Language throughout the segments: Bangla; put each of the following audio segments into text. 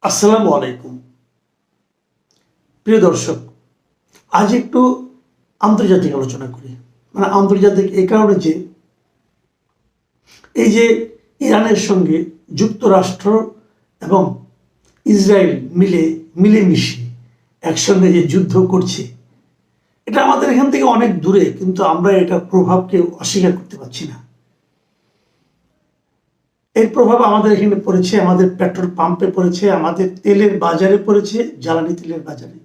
আসসালামু আলাইকুম প্রিয় দর্শক। আজ একটু আন্তর্জাতিক আলোচনা করি। আন্তর্জাতিক এই কারণে যে এই যে ইরানের সঙ্গে যুক্তরাষ্ট্র এবং ইসরায়েল মিলেমিশে একসঙ্গে যে যুদ্ধ করছে, এটা আমাদের এখান থেকে অনেক দূরে, কিন্তু আমরা এটার প্রভাবকে অস্বীকার করতে পারছি না। এর প্রভাব আমাদের এখানে পড়েছে, আমাদের পেট্রোল পাম্পে পড়েছে, আমাদের তেলের বাজারে পড়েছে, জ্বালানি তেলের বাজারে,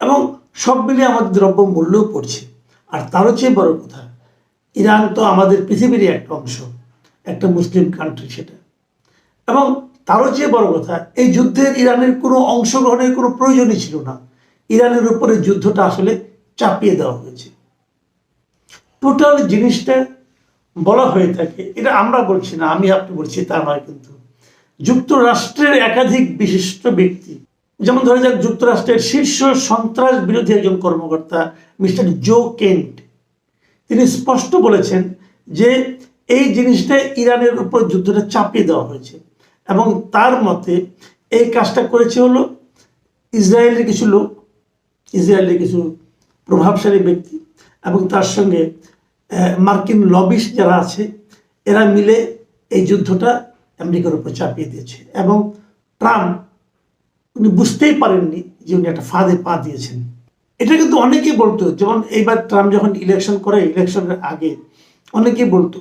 এবং সব মিলিয়ে আমাদের দ্রব্য মূল্যও পড়ছে। আর তারও চেয়ে বড় কথা, ইরান তো আমাদের পৃথিবীরই একটা অংশ, একটা মুসলিম কান্ট্রি সেটা। এবং তারও চেয়ে বড় কথা, এই যুদ্ধের ইরানের কোনো অংশগ্রহণের কোনো প্রয়োজনই ছিল না। ইরানের উপরে যুদ্ধটা আসলে চাপিয়ে দেওয়া হয়েছে। টোটাল জিনিসটা বলা হয়ে থাকে, এটা আমরা বলছি না, আমি আপনি বলছি তা নয়, কিন্তু যুক্তরাষ্ট্রের একাধিক বিশিষ্ট ব্যক্তি, যেমন ধরা যাক যুক্তরাষ্ট্রের শীর্ষ সন্ত্রাস বিরোধী একজন কর্মকর্তা মিস্টার জো কেন্ট, তিনি স্পষ্ট বলেছেন যে এই জিনিসটা ইরানের উপর যুদ্ধটা চাপিয়ে দেওয়া হয়েছে, এবং তার মতে এই কাজটা করেছে হলো ইসরায়েলের কিছু লোক, ইসরায়েলের কিছু প্রভাবশালী ব্যক্তি, এবং তার সঙ্গে মার্কিন লবিস্ট যারা আছে, এরা মিলে এই যুদ্ধটা আমেরিকার উপর চাপিয়ে দিয়েছে। এবং ট্রাম্প উনি বুঝতেই পারেননি যে উনি একটা ফাঁদে পা দিয়েছেন। এটা কিন্তু অনেকেই বলতো, যেমন এইবার ট্রাম্প যখন ইলেকশন করে, ইলেকশনের আগে অনেকেই বলতো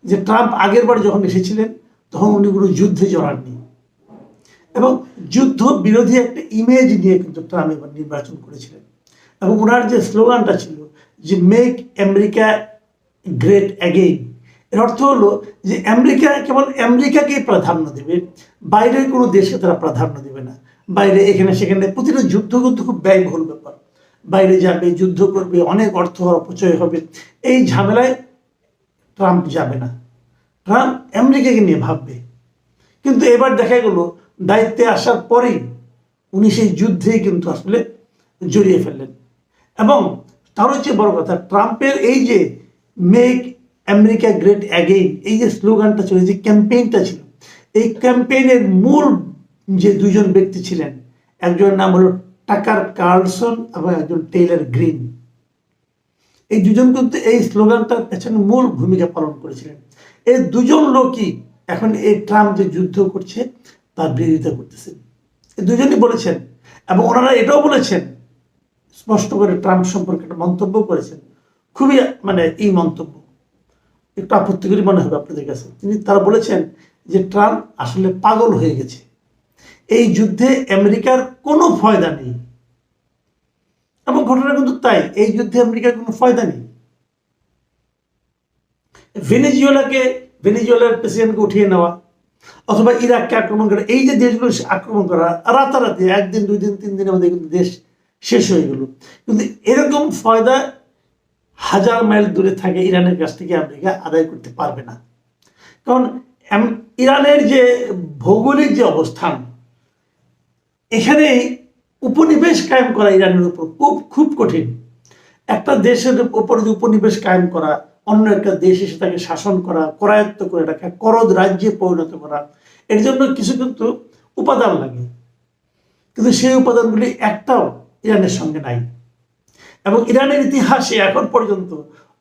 যে ট্রাম্প আগের বার যখন এসেছিলেন তখন উনি কোনো যুদ্ধে জড়াননি, এবং যুদ্ধ বিরোধী একটা ইমেজ নিয়ে কিন্তু ট্রাম্প এবার নির্বাচন করেছিলেন। এবং ওনার যে স্লোগানটা ছিল যে মেক আমেরিকা গ্রেট অ্যাগেইন, এর অর্থ হলো যে আমেরিকা কেবল আমেরিকাকেই প্রাধান্য দেবে, বাইরের কোনো দেশকে তারা প্রাধান্য দেবে না। বাইরে এখানে সেখানে প্রতিটা যুদ্ধ কিন্তু খুব ব্যয়বহুল ব্যাপার, বাইরে যাবে, যুদ্ধ করবে, অনেক অর্থ অপচয় হবে, এই ঝামেলায় ট্রাম্প যাবে না। ট্রাম্প আমেরিকাকে নিয়ে ভাববে। কিন্তু এবার দেখা গেল দায়িত্বে আসার পরেই উনি সেই যুদ্ধেই কিন্তু আসলে জড়িয়ে ফেললেন। এবং তারও চেয়ে বড় কথা, ট্রাম্পের এই যে মেক আমেরিকা গ্রেট অ্যাগেইন, এই যে স্লোগানটা ছিল, যে ক্যাম্পেইনটা ছিল, এই ক্যাম্পেইনের মূল যে দুজন ব্যক্তি ছিলেন, একজনের নাম হলো টাকার কার্লসন এবং একজন টেইলর গ্রিন। এই দুজন কিন্তু এই স্লোগানটার পেছনে মূল ভূমিকা পালন করেছিলেন। এই দুজন লোকই এখন এই ট্রাম্প যে যুদ্ধ করছে তার বিরোধিতা করতেছেন। এই দুজনই বলেছেন, এবং ওনারা এটাও বলেছেন স্পষ্ট করে, ট্রাম্প সম্পর্কে একটা মন্তব্য করেছেন, খুবই এই মন্তব্য একটু আপত্তিকরী মনে হবে আপনাদের কাছে। তারা বলেছেন যে ট্রাম্প আসলে পাগল হয়ে গেছে, এই যুদ্ধে আমেরিকার কোনো ফায়দা নেই। এবং ঘটনা কিন্তু তাই, এই যুদ্ধে আমেরিকার কোনো ফায়দা নেই। ভেনেজুয়েলার প্রেসিডেন্টকে উঠিয়ে নেওয়া, অথবা ইরাককে আক্রমণ করা, এই যে দেশগুলো আক্রমণ করা, রাতারাতি একদিন, 2 দিন, 3 দিনের মধ্যে কিন্তু দেশ শেষ হয়ে গেল। কিন্তু এরকম ফায়দা 1000 মাইল দূরে থাকে ইরানের কাছ থেকে আমেরিকা আদায় করতে পারবে না। কারণ ইরানের যে ভৌগোলিক যে অবস্থান, এখানে উপনিবেশ কায়েম করা ইরানের উপর খুব কঠিন। একটা দেশের উপর যে উপনিবেশ কায়েম করা, অন্য একটা দেশ এসে তাকে শাসন করা, করায়ত্ত করে রাখা, করদ রাজ্যে পরিণত করা, এর জন্য কিছু কিন্তু উপাদান লাগে, কিন্তু সেই উপাদানগুলি একটাও ইরানের সঙ্গে নাই। এবং ইরানের ইতিহাসে এখন পর্যন্ত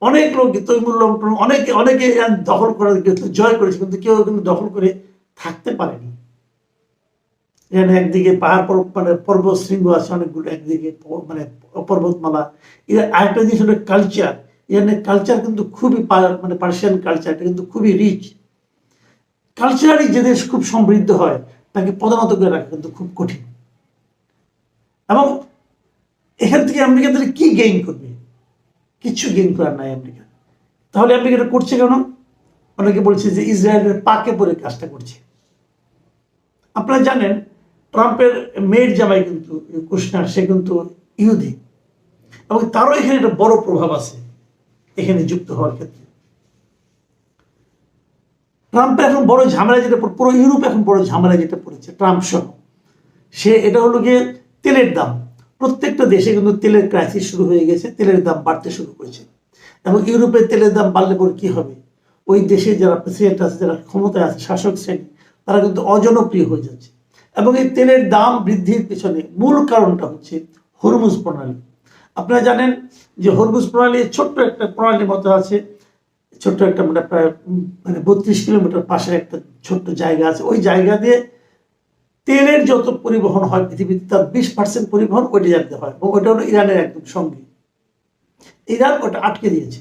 অনেক লোক তৈমুর লঙ্ঘন, অনেকে ইরান দখল করার জয় করেছে, কিন্তু কেউ কিন্তু দখল করে থাকতে পারেনি। ইরানে একদিকে পাহাড় পর্বত শৃঙ্গ আছে অনেকগুলো, একদিকে পর্বতমালা। আরেকটা জিনিস হলো কালচার। ইরানের কালচার কিন্তু খুবই পার্সিয়ান কালচার, এটা কিন্তু খুবই রিচ। কালচারালি যে দেশ খুব সমৃদ্ধ হয় তাকে পদানত করে রাখা কিন্তু খুব কঠিন। এবং এখান থেকে আমেরিকা তাহলে কি গেইন করবে? কিছু গেইন করার নাই আমেরিকা। তাহলে আমেরিকা এটা করছে কেন? অনেকে বলছে যে ইসরায়েলের পাকে পরে কাজটা করছে। আপনারা জানেন ট্রাম্পের মেয়ের জামাই কিন্তু কুশনার, সে কিন্তু ইহুদি, এবং তারও এখানে একটা বড় প্রভাব আছে এখানে যুক্ত হওয়ার ক্ষেত্রে। ট্রাম্পের এখন বড় ঝামেলা যেটা, পুরো ইউরোপ এখন বড় ঝামেলা যেটা পড়েছে ট্রাম্প সহ, এটা হলো গিয়ে তেলের দাম। প্রত্যেকটা দেশে কিন্তু তেলের ক্রাইসিস শুরু হয়ে গেছে, তেলের দাম বাড়তে শুরু করেছে। এবং ইউরোপের তেলের দাম বাড়লে পরে কি হবে? ওই দেশে যারা প্রেসিডেন্ট আছে, যারা ক্ষমতায় আছে, শাসক শ্রেণী, তারা কিন্তু অজনপ্রিয় হয়ে যাচ্ছে। এবং এই তেলের দাম বৃদ্ধির পিছনে মূল কারণটা হচ্ছে হরমুজ প্রণালী। আপনারা জানেন যে হরমুজ প্রণালী ছোট্ট একটা প্রণালীর মতো আছে, ছোট্ট একটা প্রায় 32 কিলোমিটার পাশের একটা ছোট্ট জায়গা আছে। ওই জায়গা দিয়ে তেলের যত পরিবহন হয় পৃথিবীতে তার 20% পরিবহন ওইটা জানতে হয়, এবং ওইটা হলো ইরানের একদম সঙ্গী। ইরান ওটা আটকে দিয়েছে,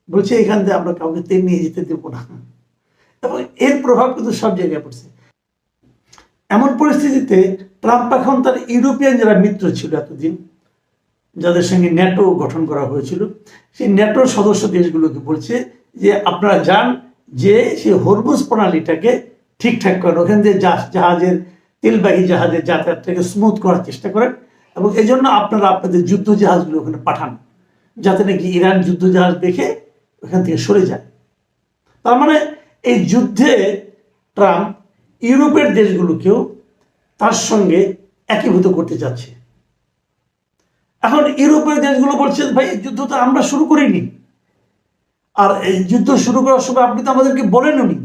বলছে এখান থেকে আমরা কাউকে তেল নিয়ে যেতে দেবো না, এবং এর প্রভাব কিন্তু সব জায়গায় পড়ছে। এমন পরিস্থিতিতে ট্রাম্প এখন তার ইউরোপিয়ান যারা মিত্র ছিল এতদিন, যাদের সঙ্গে ন্যাটো গঠন করা হয়েছিল, সেই ন্যাটোর সদস্য দেশগুলোকে বলছে যে আপনারা যান, যে সেই হরমুজ প্রণালীটাকে ঠিকঠাক করেন, ওখান দিয়ে জাহাজের তেলবাহী জাহাজের যাতায়াতটাকে স্মুথ করার চেষ্টা করেন, এবং এই জন্য আপনারা আপনাদের যুদ্ধ জাহাজগুলো ওখানে পাঠান, যাতে নাকি ইরান যুদ্ধ জাহাজ দেখে ওখান থেকে সরে যায়। তার মানে এই যুদ্ধে ট্রাম্প ইউরোপের দেশগুলোকেও তার সঙ্গে একীভূত করতে যাচ্ছে। এখন ইউরোপের দেশগুলো বলছে ভাই এই যুদ্ধ তো আমরা শুরু করিনি, আর এই যুদ্ধ শুরু করার সময় আপনি তো আমাদেরকে বলেননি,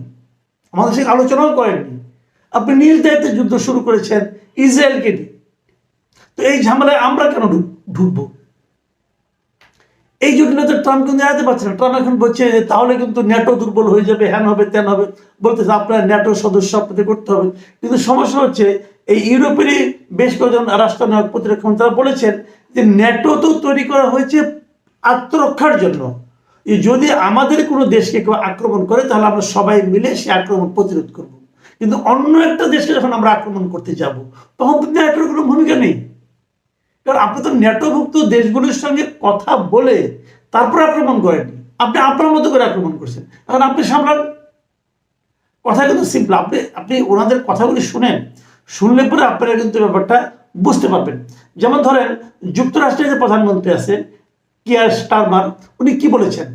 আমাদের সঙ্গে আলোচনাও করেননি, আপনি নিজ দায়িত্বে যুদ্ধ শুরু করেছেন ইসরায়েলকে নিয়ে, তো এই ঝামেলায় আমরা কেন ঢুকবো? এই জন্য তো ট্রাম্প কিন্তু এড়াতে পারছে না। ট্রাম্প এখন বলছে যে তাহলে কিন্তু ন্যাটো দুর্বল হয়ে যাবে, হ্যান হবে ত্যান হবে, বলতেছে আপনার ন্যাটো সদস্য আপনাদের করতে হবে। কিন্তু সমস্যা হচ্ছে এই ইউরোপেরই বেশ কয়েকজন রাষ্ট্রনায়ক প্রতিরক্ষা মন্ত্রী বলেছেন যে ন্যাটো তো তৈরি করা হয়েছে আত্মরক্ষার জন্য, যদি আমাদের কোনো দেশকে কেউ আক্রমণ করে তাহলে আমরা সবাই মিলে সে আক্রমণ প্রতিরোধ করব, কিন্তু অন্য একটা দেশকে যখন আমরা আক্রমণ করতে যাব তখন তো ন্যাটোর কোনো ভূমিকা নেই, কারণ আপনি তো ন্যাটোভুক্ত দেশগুলোর সঙ্গে কথা বলে তারপর আক্রমণ করেননি, আপনি আপনার মতো করে আক্রমণ করছেন। এখন আপনি সামলান, কথা কিন্তু সিম্পল। আপনি ওনাদের কথাগুলি শুনলে পরে আপনারা কিন্তু ব্যাপারটা বুঝতে পারবেন। যেমন ধরেন যুক্তরাষ্ট্রের যে প্রধানমন্ত্রী আছেন কিয়ার স্টারমার, উনি কি বলেছেন?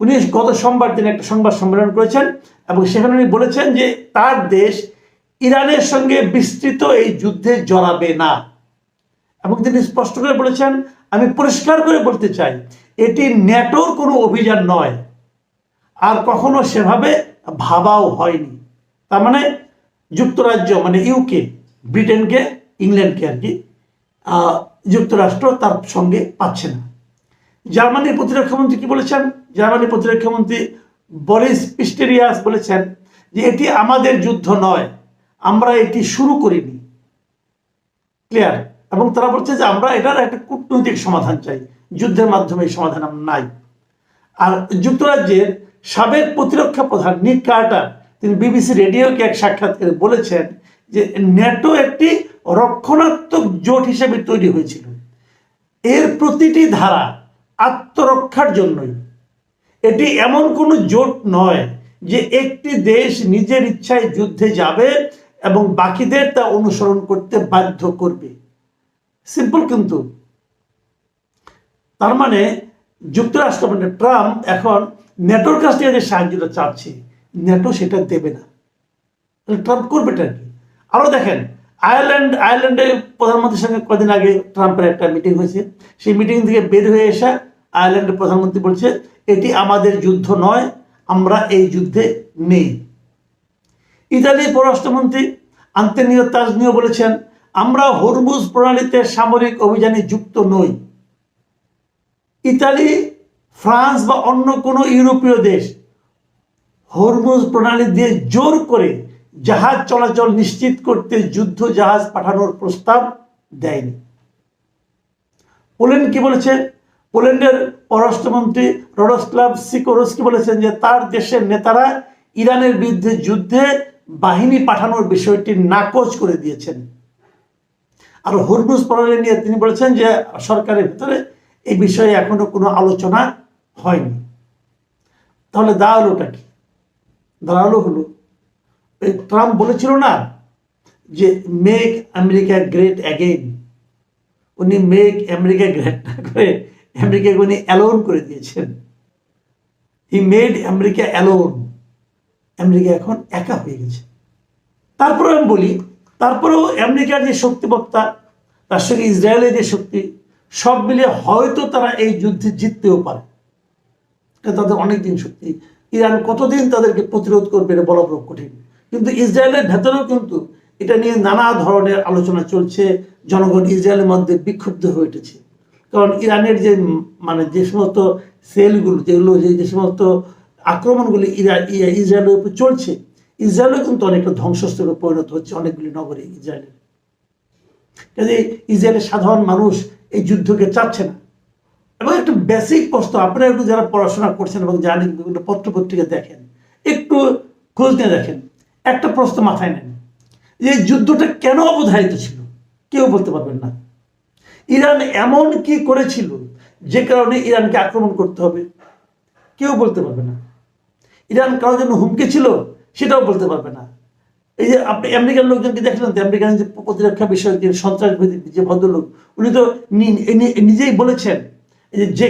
উনি গত সোমবার দিন একটা সংবাদ সম্মেলন করেছেন, এবং সেখানে উনি বলেছেন যে তার দেশ ইরানের সঙ্গে বিস্তৃত এই যুদ্ধে জড়াবে না, এবং তিনি স্পষ্ট করে বলেছেন আমি পরিষ্কার করে বলতে চাই এটি ন্যাটোর কোনো অভিযান নয়, আর কখনো সেভাবে ভাবাও হয়নি। তার মানে যুক্তরাজ্য মানে ইউকে, ব্রিটেনকে, ইংল্যান্ডকে আর কি যুক্তরাষ্ট্র তার সঙ্গে পাচ্ছে না। জার্মানির প্রতিরক্ষামন্ত্রী কি বলেছেন? জার্মানির প্রতিরক্ষামন্ত্রী বরিস পিস্টেরিয়াস বলেছেন যে এটি আমাদের যুদ্ধ নয়, আমরা এটি শুরু করিনি, ক্লিয়ার। এবং তারা বলছে যে আমরা এটার একটা কূটনৈতিক সমাধান চাই, যুদ্ধের মাধ্যমে এই সমাধান নাই। আর যুক্তরাজ্যের সাবেক প্রতিরক্ষা প্রধান নিক কার্টার তিনি বিবিসি রেডিওকে এক সাক্ষাৎকারে বলেছেন যে ন্যাটো একটি রক্ষণাত্মক জোট হিসেবে তৈরি হয়েছিল, এর প্রতিটি ধারা আত্মরক্ষার জন্যই, এটি এমন কোনো জোট নয় যে একটি দেশ নিজের ইচ্ছায় যুদ্ধে যাবে এবং বাকিদের তা অনুসরণ করতে বাধ্য করবে। সিম্পল। কিন্তু তার মানে যুক্তরাষ্ট্র মানে ট্রাম্প এখন ন্যাটোর কাছ থেকে যে সাহায্যটা চাচ্ছে ন্যাটো সেটা দেবে না, ট্রাম্প করবেটা কি? আরো দেখেন আয়ারল্যান্ডের প্রধানমন্ত্রীর সঙ্গে কদিন আগে ট্রাম্পের একটা মিটিং হয়েছে, সেই মিটিং থেকে বের হয়ে এসে আয়ারল্যান্ডের প্রধানমন্ত্রী বলছে এটি আমাদের যুদ্ধ নয়, আমরা এই যুদ্ধে নেই। ইতালির পররাষ্ট্রমন্ত্রী আন্তোনিও তাজনিও বলেছেন আমরা হরমুজ প্রণালীতে সামরিক অভিযানে যুক্ত নই। ইতালি, ফ্রান্স বা অন্য কোনো ইউরোপীয় দেশ হরমুজ প্রণালী দিয়ে জোর করে জাহাজ চলাচল নিশ্চিত করতে যুদ্ধ জাহাজ পাঠানোর প্রস্তাব দেয়নি। পোল্যান্ড কি বলেছে? পোল্যান্ডের পররাষ্ট্রমন্ত্রী রডোস্লাভ সিকোরস্কি বলেছেন যে তার দেশের নেতারা ইরানের বিরুদ্ধে যুদ্ধে বাহিনী পাঠানোর বিষয়টি নাকচ করে দিয়েছেন। আর হরমুজ প্রণালী নিয়ে তিনি বলেছেন যে সরকারের ভিতরে এই বিষয়ে এখনো কোনো আলোচনা হয়নি। তাহলে দাঁড়ালোটা কি? দাঁড়ালো হলো এই ট্রাম্প বলেছিল না যে মেক আমেরিকা গ্রেট অ্যাগেইন, উনি মেক আমেরিকা গ্রেট না করে আমেরিকাকে উনি অ্যালোন করে দিয়েছেন। He made America alone, America এখন একা হয়ে গেছে। তারপরে আমি বলি, তারপরেও আমেরিকার যে শক্তিবক্তা তার সঙ্গে ইসরায়েলের যে শক্তি সব মিলিয়ে হয়তো তারা এই যুদ্ধে জিততেও পারে, তাদের অনেক দিন শক্তি। ইরান কতদিন তাদেরকে প্রতিরোধ করবে এটা বলা বড় কঠিন। কিন্তু ইসরায়েলের ভেতরেও কিন্তু এটা নিয়ে নানা ধরনের আলোচনা চলছে। জনগণ ইসরায়েলের মধ্যে বিক্ষুব্ধ হয়ে উঠেছে, কারণ ইরানের যে মানে যে সমস্ত সেলগুলো যেগুলো যে সমস্ত আক্রমণগুলি ইসরায়েলের উপর চলছে, ইসরায়েলও কিন্তু অনেকটা ধ্বংসস্তূপে পরিণত হচ্ছে অনেকগুলি নগরে ইসরায়েলের। কাজে ইসরায়েলের সাধারণ মানুষ এই যুদ্ধকে চাচ্ছে না। এবং একটা বেসিক প্রশ্ন, আপনারা একটু যারা পড়াশোনা করছেন এবং জানেন, বিভিন্ন পত্রপত্রিকা দেখেন, একটু খোঁজ নিয়ে দেখেন, একটা প্রশ্ন মাথায় নেন যে যুদ্ধটা কেন অবধারিত ছিল? কেউ বলতে পারবেন না। ইরান এমন কি করেছিল যে কারণে ইরানকে আক্রমণ করতে হবে? কেউ বলতে পারবে না। ইরান কারোর জন্য হুমকি ছিল? সেটাও বলতে পারবে না। এই যে আপনি আমেরিকার লোকজনকে দেখলেন তো, আমেরিকান যে প্রতিরক্ষা বিষয়ক যে সন্ত্রাসবাদী যে ভদ্রলোক, উনি তো নিজেই বলেছেন যে